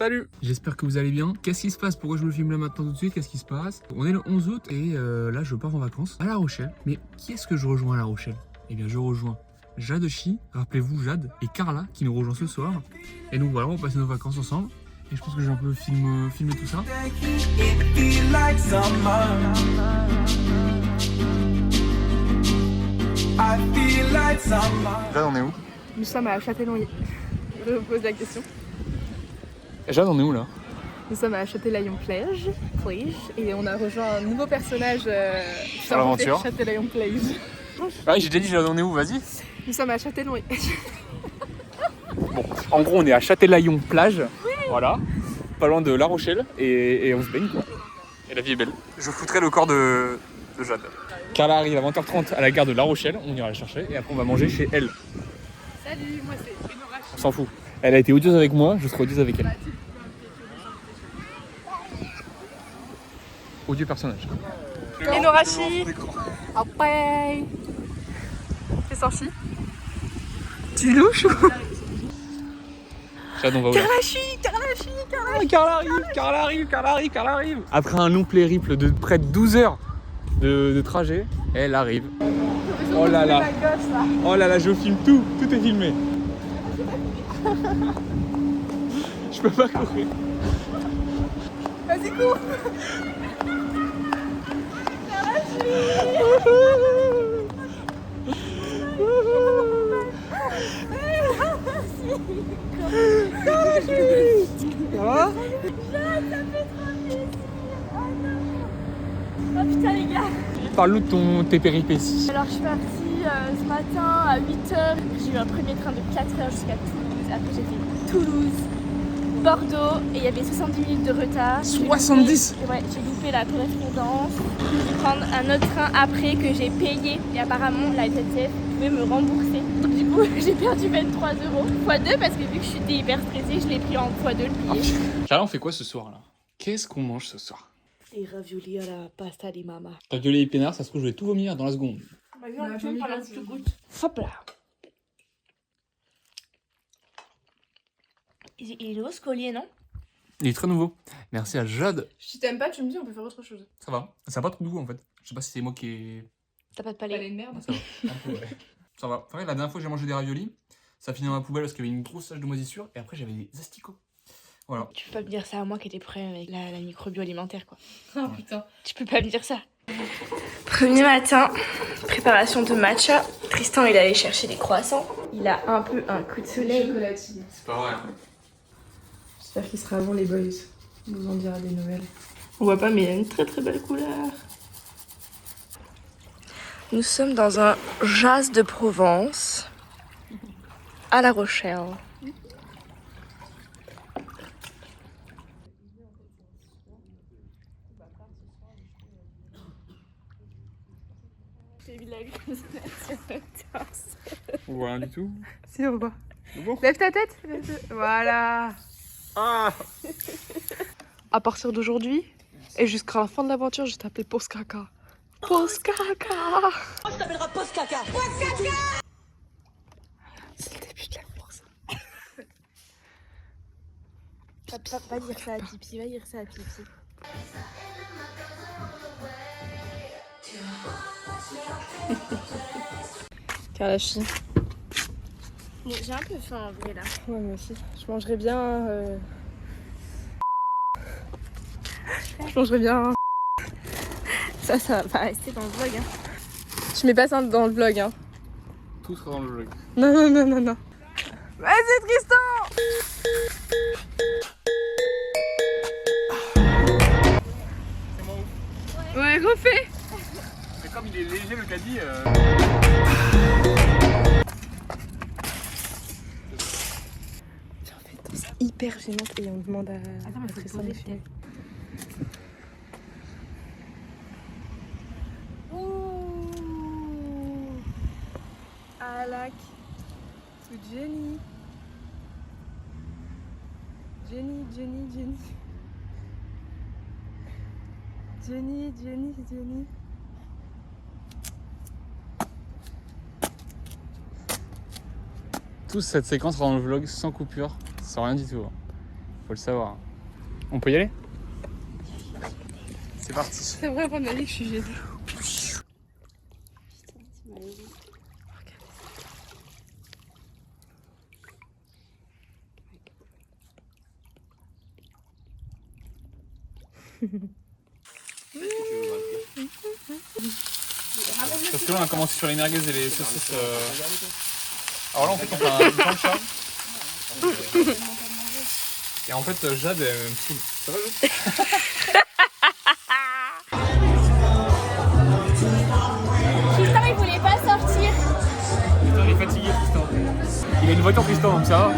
Salut. J'espère que vous allez bien. Qu'est-ce qui se passe? Pourquoi je me filme là maintenant tout de suite? Qu'est-ce qui se passe? On est le 11 août et là je pars en vacances à La Rochelle. Mais qui est-ce que je rejoins à La Rochelle? Eh bien je rejoins Jade Chi, rappelez-vous Jade, et Carla qui nous rejoint ce soir. Et donc voilà, on va passer nos vacances ensemble. Et je pense que j'ai un peu filmé tout ça. Jade, on est où? Nous sommes à Châtellerault. Je vous pose la question. Jade, on est où là? Nous sommes à Châtellerault-Plage et on a rejoint un nouveau personnage Sur l'aventure. Châtellerault-Plage. Ah oui, j'ai déjà dit Jade, on est où? Vas-y. Nous sommes à Châtellerault. Bon, en gros, on est à Châtellerault-Plage. Oui. Voilà. Pas loin de La Rochelle et on se baigne quoi. Et la vie est belle. Je foutrai le corps de Jade. Carla arrive à 20h30 à la gare de La Rochelle, on ira la chercher et après on va manger chez elle. Salut, moi c'est Enorachi. On s'en fout. Elle a été odieuse avec moi, je serai odieuse avec elle. Odieux personnage. Enorachi. Après. C'est sorti. Tu louches ou? Jade, on va où là? Carla arrive. Après un long périple de près de 12 heures de trajet, elle arrive. Oh là là, je filme tout est filmé. Je peux pas courir. Vas-y, cours. Oh putain les gars. Parle-nous de tes péripéties. Alors je suis partie ce matin à 8h. J'ai eu un premier train de 4h jusqu'à Toulouse. Après j'ai fait Toulouse, Bordeaux et il y avait 70 minutes de retard. 70? J'ai loupé la correspondance. J'ai dû prendre un autre train après que j'ai payé. Et apparemment la SNCF pouvait me rembourser. Donc du coup j'ai perdu 23 € x2 parce que vu que je suis hyper stressée, je l'ai pris en x2 le billet. Carla, on fait quoi ce soir là? Qu'est-ce qu'on mange ce soir? Les raviolis à la pasta di mamma. Raviolis épinards, ça se trouve je vais tout vomir dans la seconde. Vas-y, on filme pendant que tu goûtes. Hop là. Il est haut ce collier, non? Il est très nouveau. Merci à Jade. Si t'aimes pas, tu me dis, on peut faire autre chose. Ça va. Ça n'a pas trop de goût en fait. Je sais pas si c'est moi qui ai... T'as pas de Pas palais. les merdes. Ça va. Un peu, ouais. Ça va. Enfin, la dernière fois que j'ai mangé des raviolis, ça finit dans ma poubelle parce qu'il y avait une grosse tache de moisissure et après j'avais des asticots. Voilà. Tu peux pas me dire ça à moi qui ai des problèmes avec la microbio alimentaire quoi. Oh putain. Tu peux pas me dire ça. Premier matin, préparation de matcha. Tristan il allait chercher des croissants. Il a un peu un coup de soleil. Chocolatine. C'est pas vrai. J'espère qu'il sera avant les boys. On vous en dira des nouvelles. On voit pas, mais il a une très très belle couleur. Nous sommes dans un jazz de Provence à La Rochelle. J'ai vu la vue comme ça sur le torse. On voit rien du tout. Si, on voit. Bon. Lève ta tête. Voilà. Ah! À partir d'aujourd'hui et jusqu'à la fin de l'aventure, je t'appelle Post Caca. Post Caca. Je t'appellerai Post Caca. Post Caca. C'est le début de la course. Va dire ça à Pipi, va dire ça à Pipi. Carlachi. Bon, j'ai un peu faim en vrai là. Ouais, moi aussi. Je mangerais bien. Je mangerais bien. Ça va pas rester dans le vlog hein. Je mets pas ça dans le vlog, hein. Tout sera dans le vlog. Non. Vas-y, Tristan. C'est moi ouf. Ouais, refais. Mais comme il est léger le caddie. C'est hyper gênante et on demande à Tristan de filmer. Alak to Jenny. Jenny. Toute cette séquence sera dans le vlog sans coupure, sans rien du tout. Faut le savoir. On peut y aller? C'est parti. C'est vrai, on a dit que je suis gênée. Parce que là on a commencé sur les merguez et les saucisses. Alors là en fait on fait un plancha. Et en fait Jade elle me saoule. Ça va Jade? Tristan il voulait pas sortir. Putain, il est fatigué Tristan. Il a une voiture Tristan donc ça va.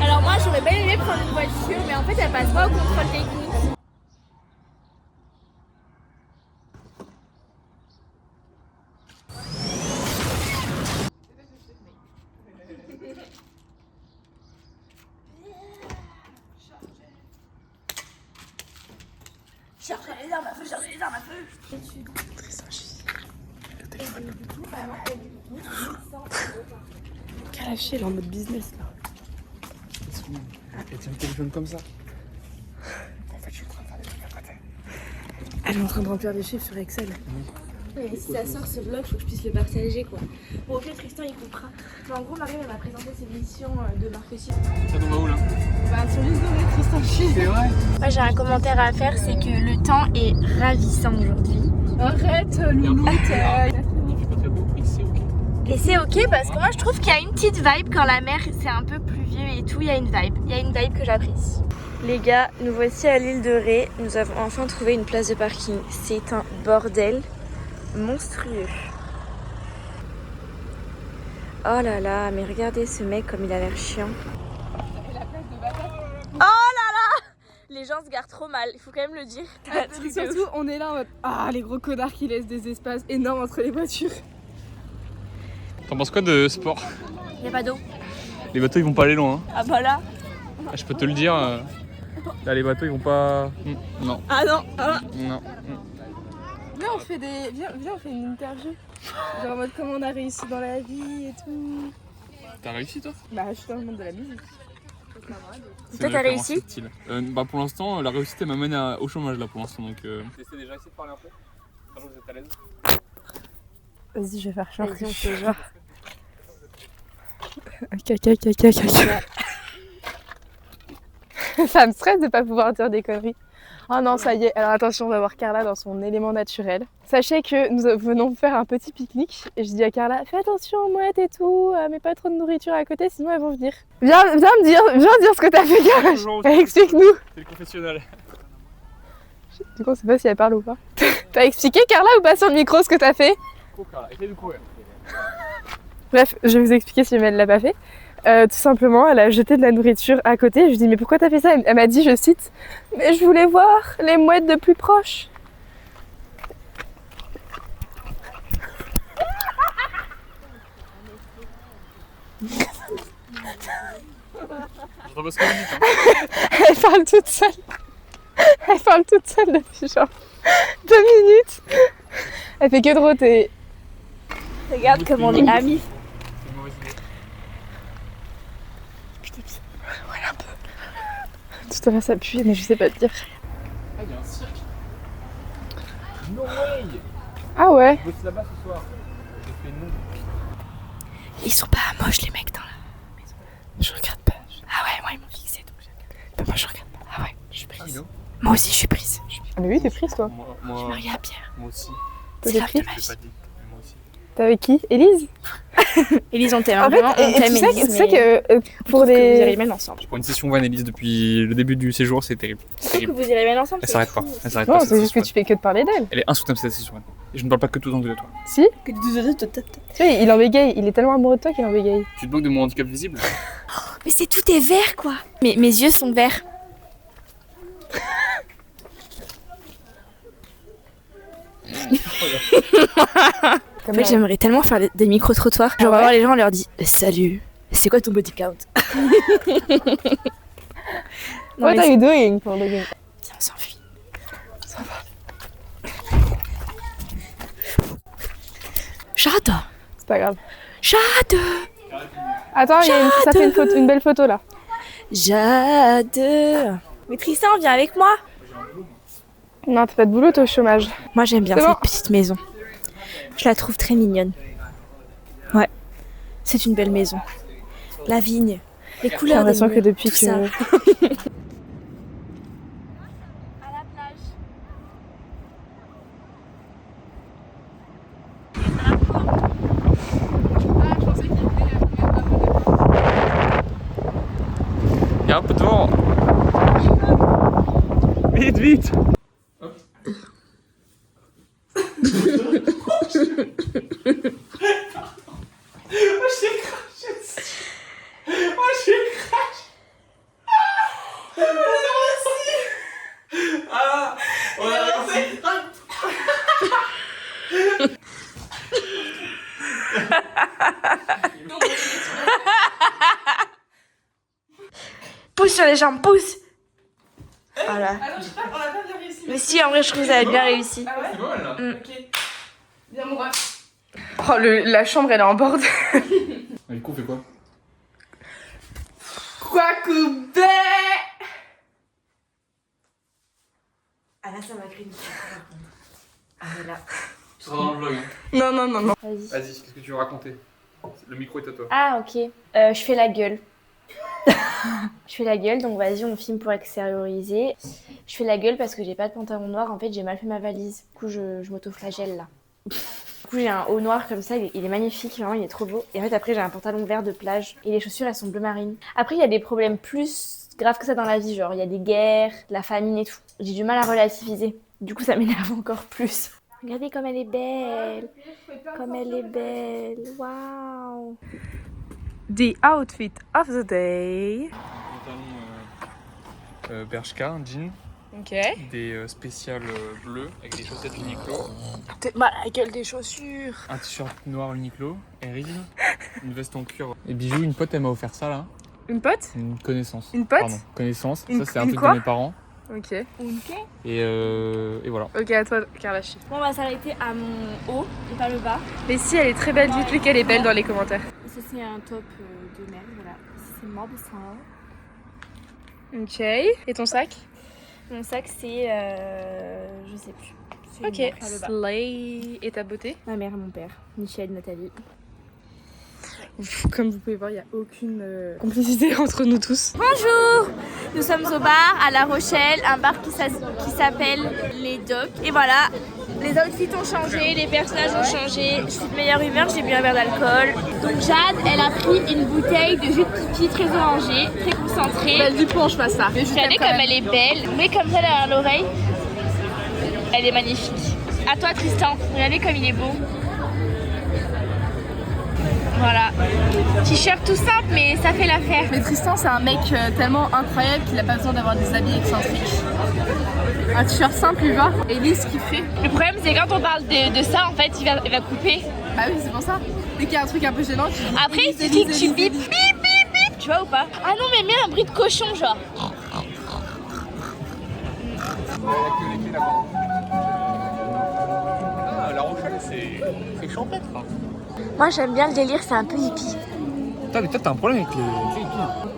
Alors moi j'aurais bien aimé prendre une voiture mais en fait elle passe pas au contrôle technique. Cherchez les armes à feu, cherchez les armes à feu. Calaché, elle est en mode business là. Elle tient le téléphone comme ça. En fait je suis en train de faire des trucs à côté. Elle est en train de remplir des chiffres sur Excel. Ouais, si ça sort ce vlog, faut que je puisse le partager quoi. Bon, ok, Tristan il coupera. Mais en gros, Marie elle m'a présenté ses missions de marketing. Ça tombe où là? Bah, sur l'île de Tristan Chie. C'est vrai. Moi j'ai un commentaire à faire, c'est que le temps est ravissant aujourd'hui. Arrête, louloute. Il fait pas très beau et c'est ok. Et c'est ok parce que moi je trouve qu'il y a une petite vibe quand la mer c'est un peu pluvieux et tout, il y a une vibe que j'apprécie. Les gars, nous voici à l'île de Ré, nous avons enfin trouvé une place de parking. C'est un bordel monstrueux. Oh là là, mais regardez ce mec comme il a l'air chiant. Oh là là! Les gens se garent trop mal, il faut quand même le dire. Surtout, on est là en mode ah, les gros connards qui laissent des espaces énormes entre les voitures. T'en penses quoi de sport? Il n'y a pas d'eau. Les bateaux ils vont pas aller loin. Hein. Ah bah là. Je peux te le dire. Là les bateaux ils vont pas. Non. Ah non, ah. Non. Viens, on fait des. Viens, on fait une interview. Genre en mode comment on a réussi dans la vie et tout. T'as réussi toi? Bah, je suis dans le monde de la musique. Toi, t'as réussi? Bah pour l'instant, la réussite elle m'amène au chômage là pour l'instant donc. T'essaies déjà essayer de parler un peu? Vous êtes à l'aise? Vas-y, je vais faire genre. Vas-y, on fait genre. Caca. Ça me stresse de pas pouvoir dire des conneries. Oh non, ça y est. Alors attention, on va voir Carla dans son élément naturel. Sachez que nous venons faire un petit pique-nique. Et je dis à Carla, fais attention aux mouettes et tout, mais pas trop de nourriture à côté, sinon elles vont venir. Viens dire ce que t'as fait, Carla. Explique-nous. C'est le confessionnal. Du coup, on sait pas si elle parle ou pas. T'as expliqué, Carla, ou pas sur le micro ce que t'as fait? Carla, essaye de courir. Bref, je vais vous expliquer si elle l'a pas fait. Tout simplement, elle a jeté de la nourriture à côté. Je lui dis mais pourquoi t'as fait ça? Elle m'a dit, je cite, mais je voulais voir les mouettes de plus proche. J'entends pas ce que vous dites. Hein. Elle parle toute seule. Elle parle toute seule depuis genre 2 minutes. Elle fait que de rôter. Regarde comme on est amis. C'est une mauvaise idée. Ouais, un peu. Tout à l'heure ça pue, mais je sais pas te dire. Ah, il y a un cirque. No way. Ah ouais. Je bosse là-bas ce soir. J'ai fait non. Ils sont pas moches les mecs dans la maison. Je regarde pas. Ah ouais, moi ils m'ont fixé donc je regarde. Bah, moi je regarde pas. Ah ouais, je suis prise. non. Moi aussi je suis prise. Ah mais oui, t'es prise toi. Je suis mariée à Pierre. Moi aussi. Toi, C'est t'es la prise. de ma Je vie. l'ai pas dit. Mais moi aussi. T'es avec qui? Élise? Élise, on t'aime En fait, vraiment, on t'aime tu Élise, sais que pour vous irez des... même ensemble. Pour une session Van Elise depuis le début du séjour, c'est terrible. C'est Je trouve que terrible. vous irez même ensemble. Elle c'est s'arrête fou. pas. Elle s'arrête Non, pas. c'est cette juste que session tu fais que de parler d'elle. Van. Elle est insoutenable cette session Van. Et je ne parle pas que tout le temps de toi. Si? Tu sais, il en bégaye. Il est tellement amoureux de toi qu'il en bégaye. Tu te bloques de mon handicap visible? Mais c'est tout est vert quoi. Mais mes yeux sont verts. En fait, j'aimerais tellement faire des micro-trottoirs. Genre, on va voir les gens, on leur dit salut, c'est quoi ton body count? Non, What mais are you doing pour le game? Viens, on s'enfuit. Jade! C'est pas grave. Jade! Attends, ça fait une belle photo là. Jade. Mais Tristan, viens avec moi. Non, t'as pas de boulot, t'es au chômage. Moi j'aime bien C'est cette bon. petite maison. Je la trouve très mignonne. Ouais, c'est une belle maison. La vigne, les J'ai couleurs des l'impression que murs, depuis tout que... ça. À la plage. Il y a un peu de vent. Vite, vite. Pousse sur les jambes, pousse. Voilà. Ah non, je sais pas, on a pas bien réussi. Mais si, en vrai, je trouve que ça a bien réussi. Ah ouais? C'est pas mal là. Ok. Bien mon ref. Oh, la chambre, elle est en bordel. Du coup, on fait quoi? Quacoubé. Ah là, ça m'a créé une Ah mais là. Tu seras dans le vlog. Hein. Non, non, non, non. Vas-y. Vas-y, qu'est-ce que tu veux raconter? Le micro est à toi. Ah ok. Je fais la gueule. Je fais la gueule, donc vas-y, on filme pour extérioriser. Je fais la gueule parce que j'ai pas de pantalon noir. En fait, j'ai mal fait ma valise. Du coup, je m'auto-flagelle là. Du coup, j'ai un haut noir comme ça. Il est magnifique, vraiment, il est trop beau. Et en fait, après, j'ai un pantalon vert de plage. Et les chaussures, elles sont bleu marine. Après, il y a des problèmes plus graves que ça dans la vie. Genre, il y a des guerres, la famine et tout. J'ai du mal à relativiser. Du coup, ça m'énerve encore plus. Regardez comme elle est belle. Comme elle est belle. Waouh. The outfit of the day. Pantalon Bershka, un jean, Ok. des spéciales bleues avec des chaussettes Uniqlo, T'es mal à la gueule des chaussures. un t-shirt noir Uniqlo, Eric, une veste en cuir. Et bijoux, une pote elle m'a offert ça là, Une pote? une connaissance. Une pote? Pardon, connaissance. Une- Ça c'est un une truc quoi de mes parents. Ok. Et voilà. Ok, à toi, Carla. Bon, on va s'arrêter à mon haut et pas le bas. Mais si, elle est très belle, dites-lui qu'elle est belle dans les commentaires. Ça, c'est un top de merde, voilà. Ça, c'est mort de ça. Ok. Et ton sac? Mon sac, c'est. Je sais plus. C'est Ok. par le bas. Slay. Et ta beauté? Ma mère et mon père. Michel, Nathalie. Comme vous pouvez voir, il n'y a aucune complicité entre nous tous. Bonjour. Nous sommes au bar à La Rochelle, un bar qui s'appelle Les Docks. Et voilà, les outfits ont changé, les personnages ont changé. Je suis de meilleure humeur, j'ai bu un verre d'alcool. Donc Jade, elle a pris une bouteille de jus de pipi très orangé, très concentré. Belle du punch, pas ça. Regardez comme elle est belle. Mais comme ça derrière l'oreille, elle est magnifique. À toi Tristan, regardez comme il est beau. Voilà. T-shirt tout simple, mais ça fait l'affaire. Mais Tristan, c'est un mec tellement incroyable qu'il a pas besoin d'avoir des habits excentriques. Un t-shirt simple, il va. Et lui, ce qu'il fait. Le problème, c'est quand on parle de ça, en fait, il va couper. Bah oui, c'est pour ça. Dès qu'il y a un truc un peu gênant, tu dis. Après, il suffit que tu bip, bip, bip, bip. Tu vois ou pas? Ah non, mais mets un bruit de cochon, genre. Ah, La Rochelle, c'est champêtre. Moi, j'aime bien le délire, c'est un peu hippie. Putain, mais toi t'as un problème avec les hippies.